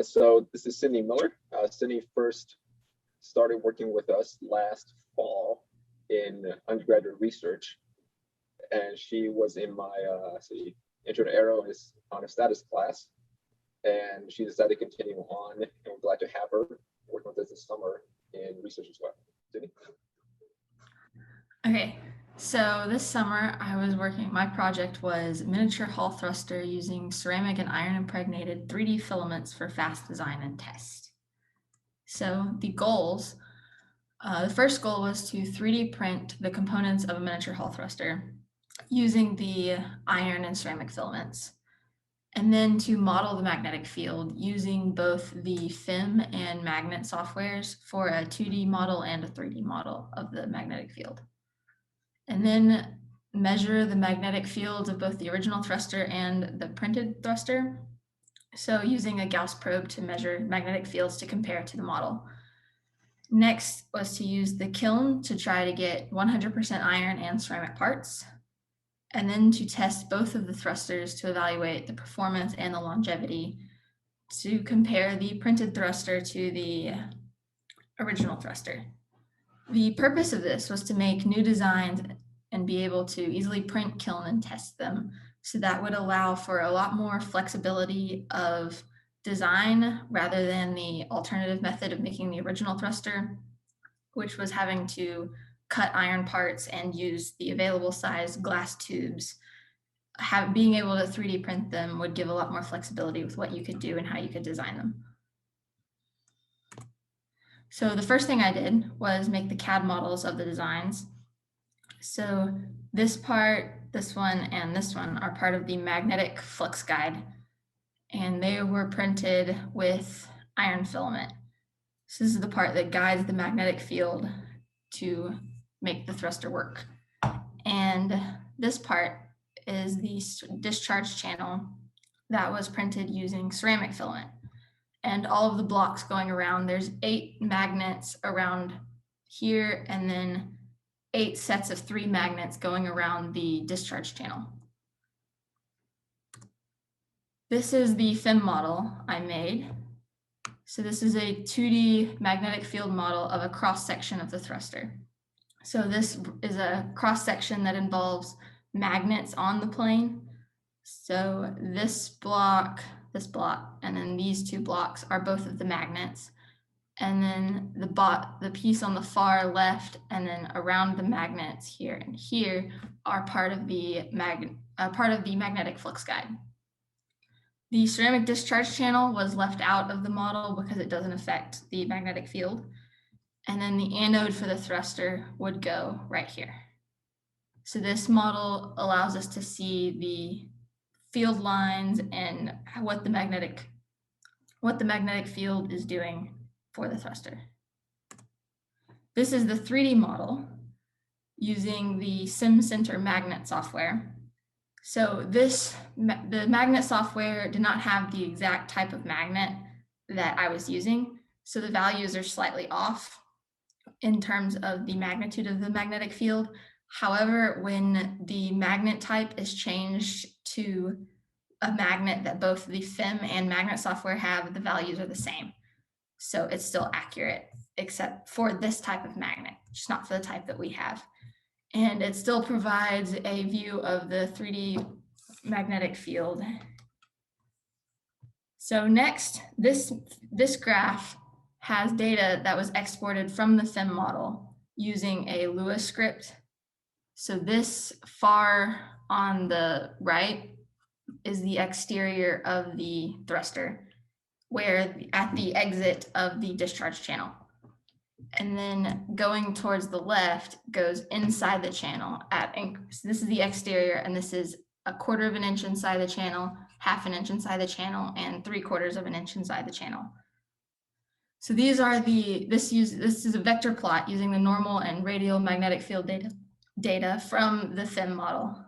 So this is Cindy Miller. Cindy first started working with us last fall in undergraduate research, and she was in my intro to Aero is on a status class, and she decided to continue on, and we're glad to have her working with us this summer in research as well. Cindy? Okay, so this summer I was working, my project was miniature hall thruster using ceramic and iron impregnated 3D filaments for fast design and test. So the goals, the first goal was to 3D print the components of a miniature hall thruster using the iron and ceramic filaments, and then to model the magnetic field using both the FIM and magnet softwares for a 2D model and a 3D model of the magnetic field. And then measure the magnetic fields of both the original thruster and the printed thruster. So using a Gauss probe to measure magnetic fields to compare to the model. Next was to use the kiln to try to get 100% iron and ceramic parts, and then to test both of the thrusters to evaluate the performance and the longevity to compare the printed thruster to the original thruster. The purpose of this was to make new designs and be able to easily print, kiln, and test them. So that would allow for a lot more flexibility of design rather than the alternative method of making the original thruster, which was having to cut iron parts and use the available size glass tubes. Being able to 3D print them would give a lot more flexibility with what you could do and how you could design them. So the first thing I did was make the CAD models of the designs. So this part, this one, and this one are part of the magnetic flux guide, and they were printed with iron filament. So this is the part that guides the magnetic field to make the thruster work. And this part is the discharge channel that was printed using ceramic filament. And all of the blocks going around, there's 8 magnets around here, and then 8 sets of 3 magnets going around the discharge channel. This is the FIM model I made. So this is a 2D magnetic field model of a cross section of the thruster. So this is a cross section that involves magnets on the plane. So this block, and then these 2 blocks are both of the magnets. And then the piece on the far left and then around the magnets here and here are part of the magnetic flux guide. The ceramic discharge channel was left out of the model because it doesn't affect the magnetic field. And then the anode for the thruster would go right here. So this model allows us to see the field lines and what the magnetic field is doing for the thruster. This is the 3D model using the SimCenter magnet software. So the magnet software did not have the exact type of magnet that I was using, so the values are slightly off in terms of the magnitude of the magnetic field. However, when the magnet type is changed to a magnet that both the FIM and magnet software have, the values are the same. So it's still accurate, except for this type of magnet, just not for the type that we have. And it still provides a view of the 3D magnetic field. So next, this graph has data that was exported from the FIM model using a Lua script. So this far on the right is the exterior of the thruster, where at the exit of the discharge channel. And then going towards the left goes inside the channel so this is the exterior, and this is 1/4 of an inch inside the channel, 1/2 an inch inside the channel, and 3/4 of an inch inside the channel. So these are this is a vector plot using the normal and radial magnetic field data from the FIM model.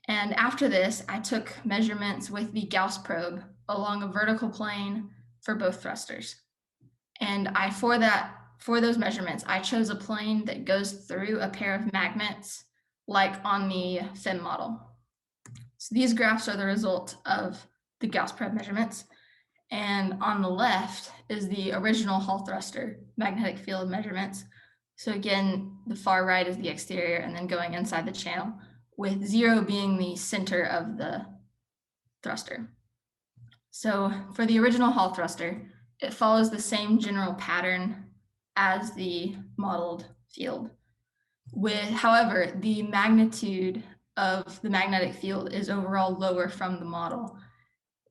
And after this, I took measurements with the Gauss probe along a vertical plane for both thrusters. And for those measurements, I chose a plane that goes through a pair of magnets like on the FIM model. So these graphs are the result of the Gauss probe measurements. And on the left is the original Hall thruster magnetic field measurements. So again, the far right is the exterior and then going inside the channel, with 0 being the center of the thruster. So for the original Hall thruster, it follows the same general pattern as the modeled field. However, the magnitude of the magnetic field is overall lower from the model.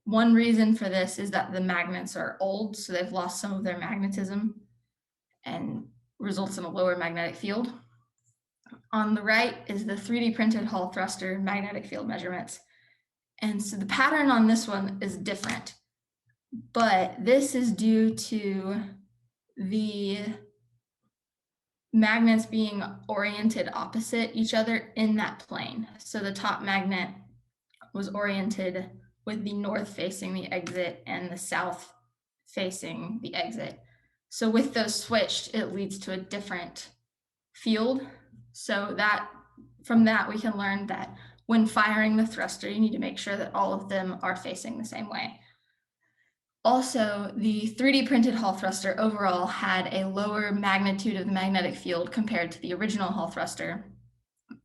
One reason for this is that the magnets are old, so they've lost some of their magnetism and results in a lower magnetic field. On the right is the 3D printed Hall thruster magnetic field measurements. And so the pattern on this one is different, but this is due to the magnets being oriented opposite each other in that plane. So the top magnet was oriented with the north facing the exit and the south facing the exit. So with those switched, it leads to a different field. So that from that, we can learn that when firing the thruster, you need to make sure that all of them are facing the same way. Also, the 3D printed Hall thruster overall had a lower magnitude of the magnetic field compared to the original Hall thruster.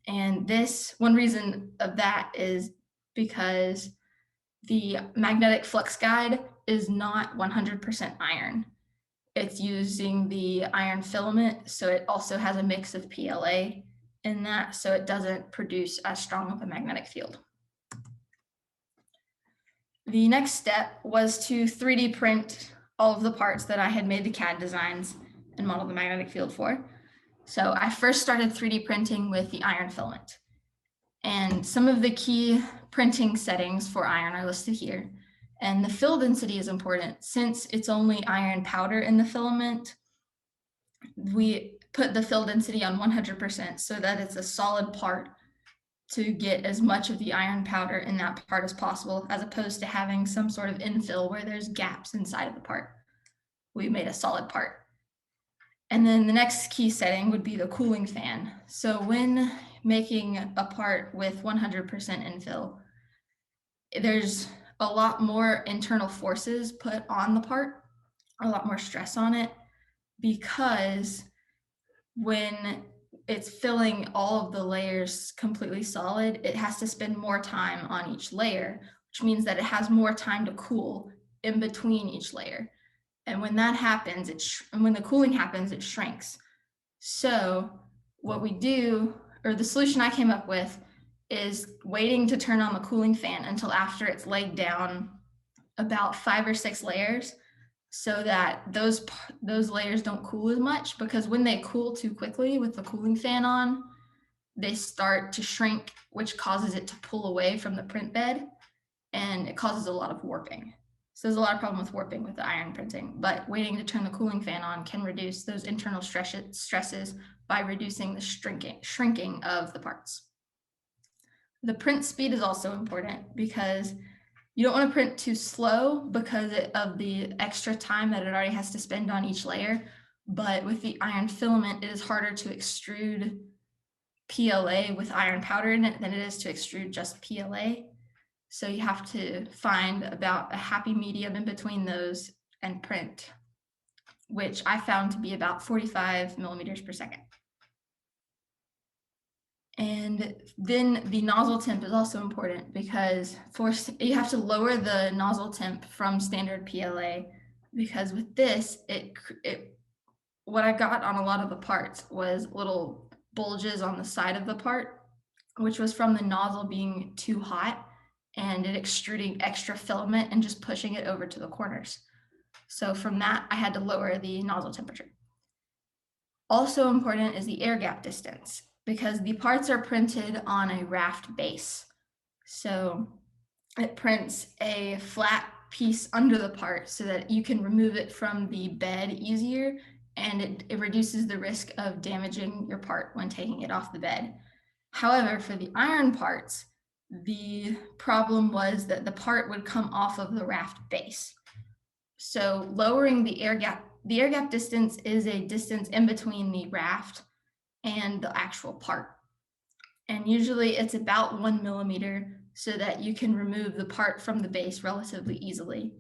And this, one reason of that is because the magnetic flux guide is not 100% iron. It's using the iron filament, so it also has a mix of PLA in that, so it doesn't produce as strong of a magnetic field. The next step was to 3D print all of the parts that I had made the CAD designs and model the magnetic field for. So I first started 3D printing with the iron filament. And some of the key printing settings for iron are listed here. And the fill density is important. Since it's only iron powder in the filament, we put the fill density on 100% so that it's a solid part to get as much of the iron powder in that part as possible, as opposed to having some sort of infill where there's gaps inside of the part. We made a solid part. And then the next key setting would be the cooling fan. So when making a part with 100% infill, there's a lot more internal forces put on the part, a lot more stress on it, because when it's filling all of the layers completely solid, it has to spend more time on each layer, which means that it has more time to cool in between each layer. And when that happens, when the cooling happens, it shrinks. So what we do, or the solution I came up with, is waiting to turn on the cooling fan until after it's laid down about 5 or 6 layers, so that those layers don't cool as much, because when they cool too quickly with the cooling fan on, they start to shrink, which causes it to pull away from the print bed, and it causes a lot of warping. So there's a lot of problem with warping with the iron printing, but waiting to turn the cooling fan on can reduce those internal stresses by reducing the shrinking of the parts. The print speed is also important because you don't want to print too slow because of the extra time that it already has to spend on each layer. But with the iron filament, it is harder to extrude PLA with iron powder in it than it is to extrude just PLA. So you have to find about a happy medium in between those and print, which I found to be about 45 millimeters per second. And then the nozzle temp is also important because you have to lower the nozzle temp from standard PLA, because with this, what I got on a lot of the parts was little bulges on the side of the part, which was from the nozzle being too hot and it extruding extra filament and just pushing it over to the corners. So from that, I had to lower the nozzle temperature. Also important is the air gap distance, because the parts are printed on a raft base. So it prints a flat piece under the part so that you can remove it from the bed easier, and it reduces the risk of damaging your part when taking it off the bed. However, for the iron parts, the problem was that the part would come off of the raft base. So lowering the air gap distance is a distance in between the raft and the actual part. And usually it's about 1 millimeter so that you can remove the part from the base relatively easily.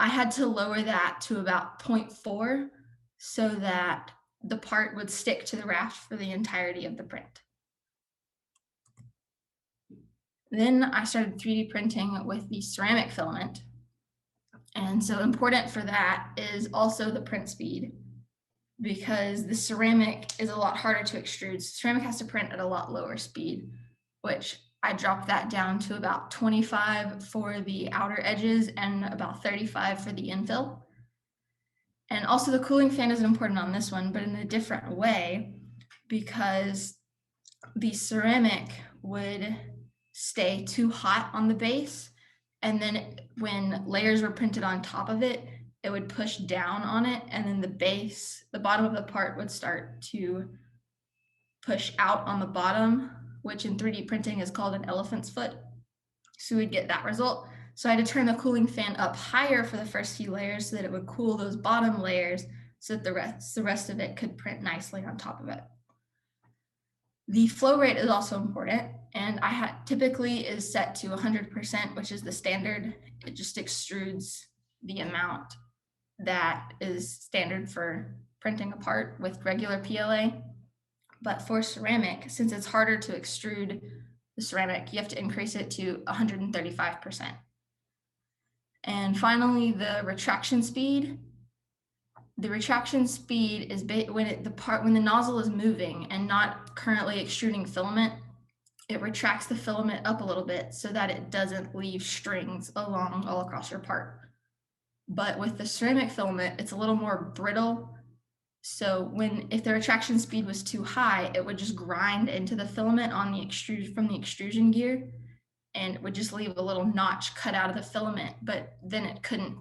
I had to lower that to about 0.4 so that the part would stick to the raft for the entirety of the print. Then I started 3D printing with the ceramic filament. And so important for that is also the print speed, because the ceramic is a lot harder to extrude. Ceramic has to print at a lot lower speed, which I dropped that down to about 25 for the outer edges and about 35 for the infill. And also the cooling fan isn't important on this one, but in a different way, because the ceramic would stay too hot on the base. And then when layers were printed on top of it, it would push down on it. And then the base, the bottom of the part would start to push out on the bottom, which in 3D printing is called an elephant's foot. So we'd get that result. So I had to turn the cooling fan up higher for the first few layers so that it would cool those bottom layers so that the rest of it could print nicely on top of it. The flow rate is also important, and typically is set to 100%, which is the standard. It just extrudes the amount that is standard for printing a part with regular PLA. But for ceramic, since it's harder to extrude the ceramic, you have to increase it to 135%. And finally, the retraction speed. The retraction speed is when the nozzle is moving and not currently extruding filament, it retracts the filament up a little bit so that it doesn't leave strings all across your part. But with the ceramic filament, it's a little more brittle. So if the retraction speed was too high, it would just grind into the filament on from the extrusion gear, and it would just leave a little notch cut out of the filament, but then it couldn't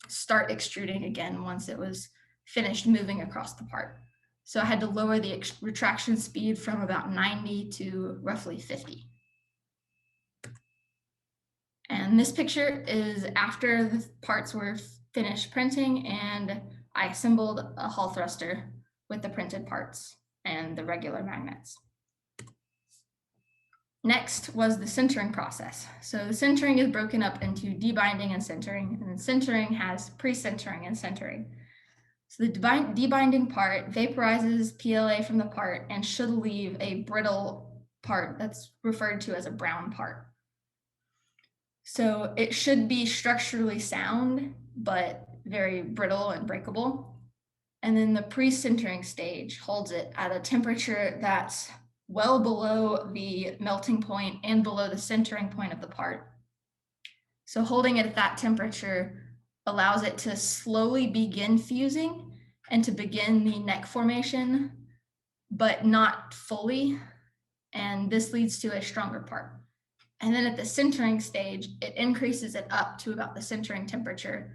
start extruding again once it was finished moving across the part. So I had to lower the retraction speed from about 90 to roughly 50. And this picture is after the parts were finished printing, and I assembled a hall thruster with the printed parts and the regular magnets. Next was the sintering process. So the sintering is broken up into debinding and sintering, and then sintering has pre-sintering and sintering. So the debinding part vaporizes PLA from the part and should leave a brittle part that's referred to as a brown part. So it should be structurally sound, but very brittle and breakable. And then the pre-sintering stage holds it at a temperature that's well below the melting point and below the sintering point of the part. So holding it at that temperature allows it to slowly begin fusing and to begin the neck formation, but not fully. And this leads to a stronger part. And then at the sintering stage, it increases it up to about the sintering temperature,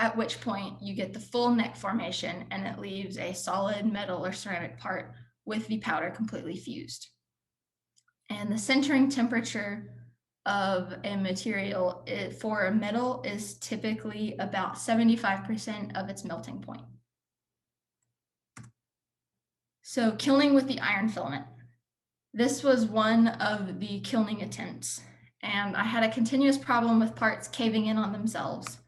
at which point you get the full neck formation and it leaves a solid metal or ceramic part with the powder completely fused. And the sintering temperature of a material for a metal is typically about 75% of its melting point. So kilning with the iron filament. This was one of the kilning attempts, and I had a continuous problem with parts caving in on themselves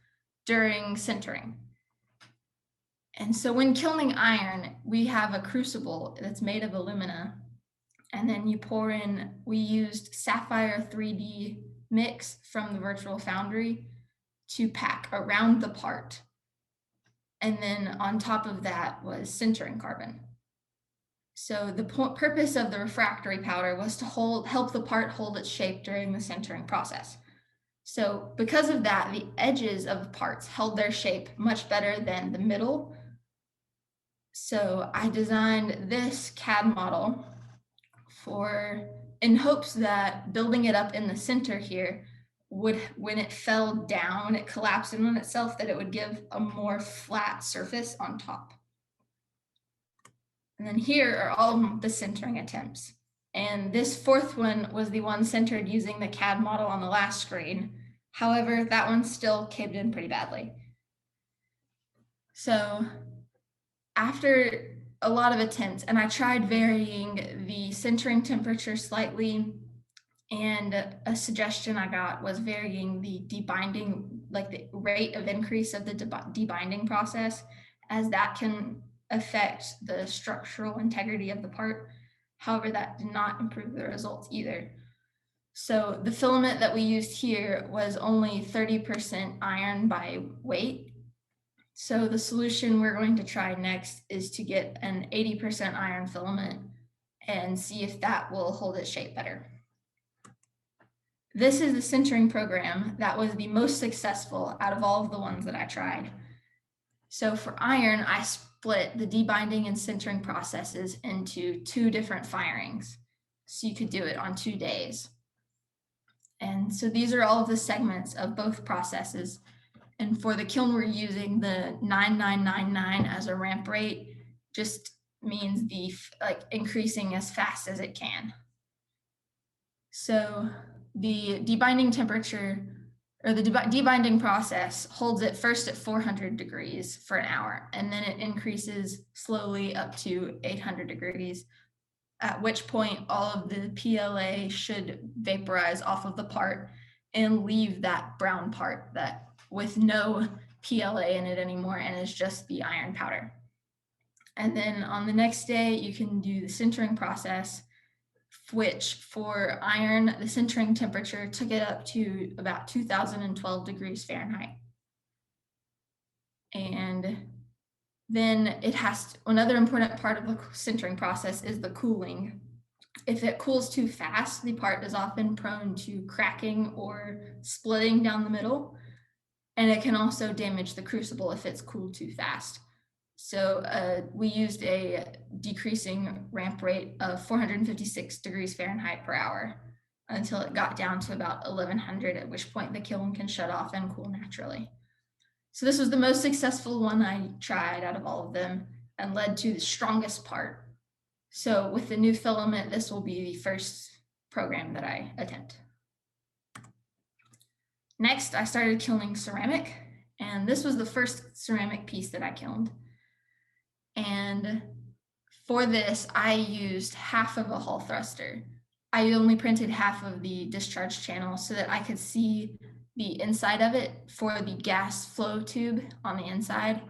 during sintering. And so when kilning iron, we have a crucible that's made of alumina, and then you pour in, we used Sapphire 3D mix from the virtual foundry to pack around the part. And then on top of that was sintering carbon. So the purpose of the refractory powder was to help the part hold its shape during the sintering process. So because of that, the edges of the parts held their shape much better than the middle. So I designed this CAD model in hopes that building it up in the center here when it fell down, it collapsed in on itself, that it would give a more flat surface on top. And then here are all the sintering attempts. And this fourth one was the one centered using the CAD model on the last screen. However, that one still caved in pretty badly. So after a lot of attempts, and I tried varying the sintering temperature slightly And a suggestion I got was varying the debinding, like the rate of increase of the debinding process, as that can affect the structural integrity of the part. However, that did not improve the results either. So the filament that we used here was only 30% iron by weight. So the solution we're going to try next is to get an 80% iron filament and see if that will hold its shape better. This is the sintering program that was the most successful out of all of the ones that I tried. So for iron, I split the debinding and sintering processes into 2 different firings. So you could do it on 2 days. And so these are all of the segments of both processes. And for the kiln, we're using the 9999 as a ramp rate, just means the increasing as fast as it can. So the debinding temperature, or the debinding process, holds it first at 400 degrees for an hour, and then it increases slowly up to 800 degrees, at which point all of the PLA should vaporize off of the part and leave that brown part that with no PLA in it anymore, and is just the iron powder. And then on the next day, you can do the sintering process, which for iron, the sintering temperature took it up to about 2012 degrees Fahrenheit. And then it has to, another important part of the sintering process is the cooling. If it cools too fast, the part is often prone to cracking or splitting down the middle. And it can also damage the crucible if it's cooled too fast. So we used a decreasing ramp rate of 456 degrees Fahrenheit per hour until it got down to about 1100, at which point the kiln can shut off and cool naturally. So this was the most successful one I tried out of all of them and led to the strongest part. So with the new filament, this will be the first program that I attempt. Next, I started kilning ceramic, and this was the first ceramic piece that I kilned. And for this, I used half of a hall thruster. I only printed half of the discharge channel so that I could see the inside of it for the gas flow tube on the inside.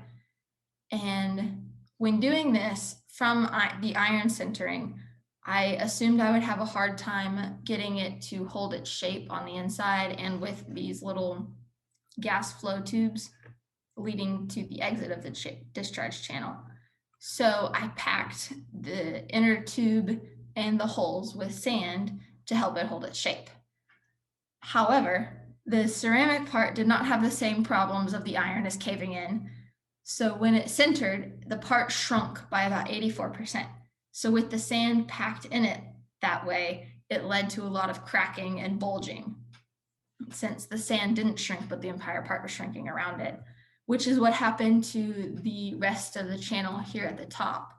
And when doing this from the iron sintering, I assumed I would have a hard time getting it to hold its shape on the inside and with these little gas flow tubes leading to the exit of the discharge channel. So I packed the inner tube and the holes with sand to help it hold its shape. However, the ceramic part did not have the same problems of the iron as caving in. So when it sintered, the part shrunk by about 84%. So with the sand packed in it that way, it led to a lot of cracking and bulging, since the sand didn't shrink, but the entire part was shrinking around it, which is what happened to the rest of the channel here at the top,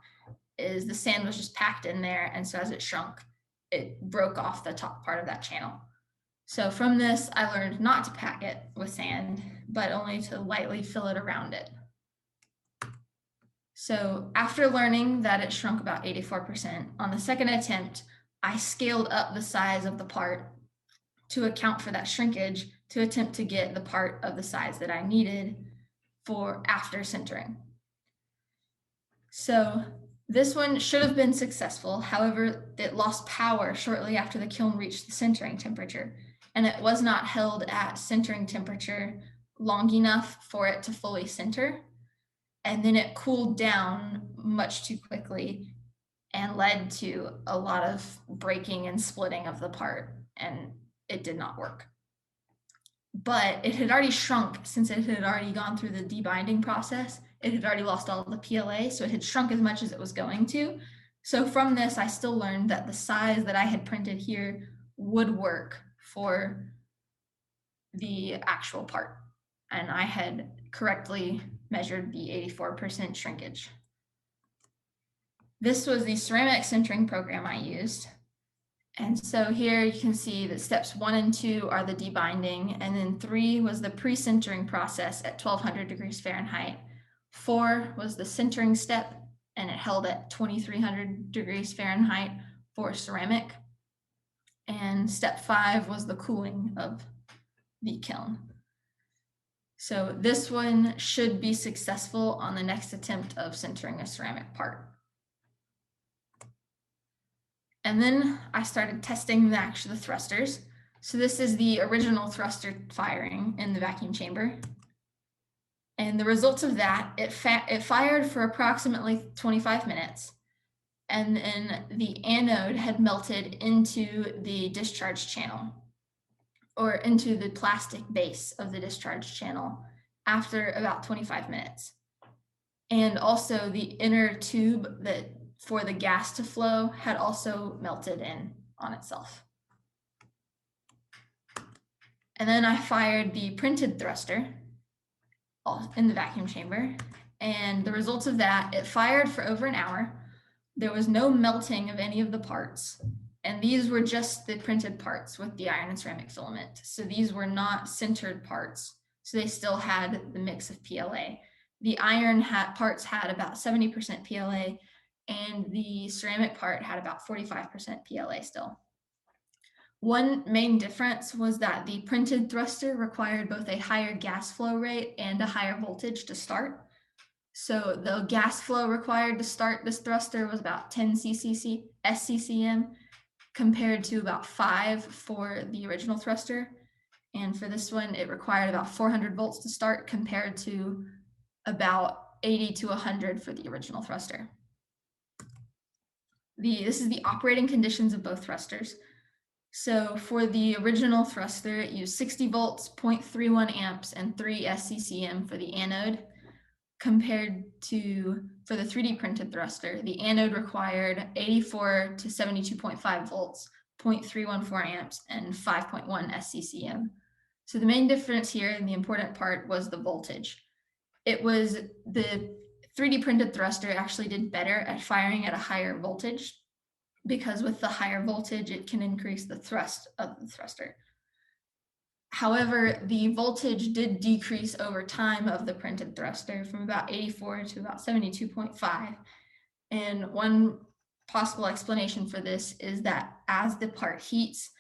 is the sand was just packed in there. And so as it shrunk, it broke off the top part of that channel. So from this, I learned not to pack it with sand, but only to lightly fill it around it. So after learning that it shrunk about 84%, on the second attempt, I scaled up the size of the part to account for that shrinkage to attempt to get the part of the size that I needed for after sintering. So this one should have been successful. However, it lost power shortly after the kiln reached the sintering temperature, and it was not held at sintering temperature long enough for it to fully sinter. And then it cooled down much too quickly and led to a lot of breaking and splitting of the part, and it did not work. But it had already shrunk since it had already gone through the debinding process. It had already lost all of the PLA, so it had shrunk as much as it was going to. So from this, I still learned that the size that I had printed here would work for the actual part. And I had correctly measured the 84% shrinkage. This was the ceramic sintering program I used. And so here you can see that steps 1 and 2 are the debinding, and then 3 was the pre-sintering process at 1200 degrees Fahrenheit. 4 was the sintering step, and it held at 2300 degrees Fahrenheit for ceramic. And step 5 was the cooling of the kiln. So this one should be successful on the next attempt of sintering a ceramic part. And then I started testing the thrusters. So this is the original thruster firing in the vacuum chamber. And the results of that, it fired for approximately 25 minutes. And then the anode had melted into the discharge channel, or into the plastic base of the discharge channel after about 25 minutes. And also the inner tube that for the gas to flow had also melted in on itself. And then I fired the printed thruster in the vacuum chamber. And the results of that, it fired for over an hour. There was no melting of any of the parts. And these were just the printed parts with the iron and ceramic filament. So these were not sintered parts. So they still had the mix of PLA. The iron parts had about 70% PLA, and the ceramic part had about 45% PLA still. One main difference was that the printed thruster required both a higher gas flow rate and a higher voltage to start. So the gas flow required to start this thruster was about 10 SCCM compared to about 5 for the original thruster. And for this one, it required about 400 volts to start compared to about 80 to 100 for the original thruster. This is the operating conditions of both thrusters. So for the original thruster, it used 60 volts, 0.31 amps, and 3 SCCM for the anode. Compared to, for the 3D printed thruster, the anode required 84 to 72.5 volts, 0.314 amps, and 5.1 SCCM. So the main difference here, and the important part, was the voltage. It was the 3D printed thruster actually did better at firing at a higher voltage, because with the higher voltage, it can increase the thrust of the thruster. However, the voltage did decrease over time of the printed thruster from about 84 to about 72.5. And one possible explanation for this is that as the part heats,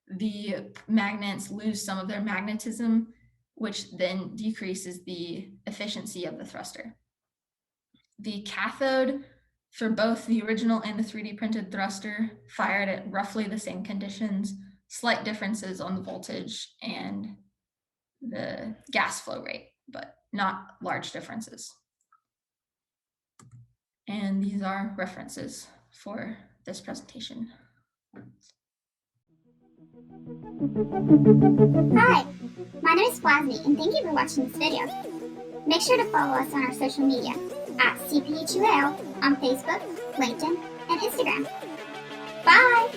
the magnets lose some of their magnetism, which then decreases the efficiency of the thruster. The cathode for both the original and the 3D printed thruster fired at roughly the same conditions, slight differences on the voltage and the gas flow rate, but not large differences. And these are references for this presentation. Hi, my name is Flasny, and thank you for watching this video. Make sure to follow us on our social media at CPHUL on Facebook, LinkedIn, and Instagram. Bye!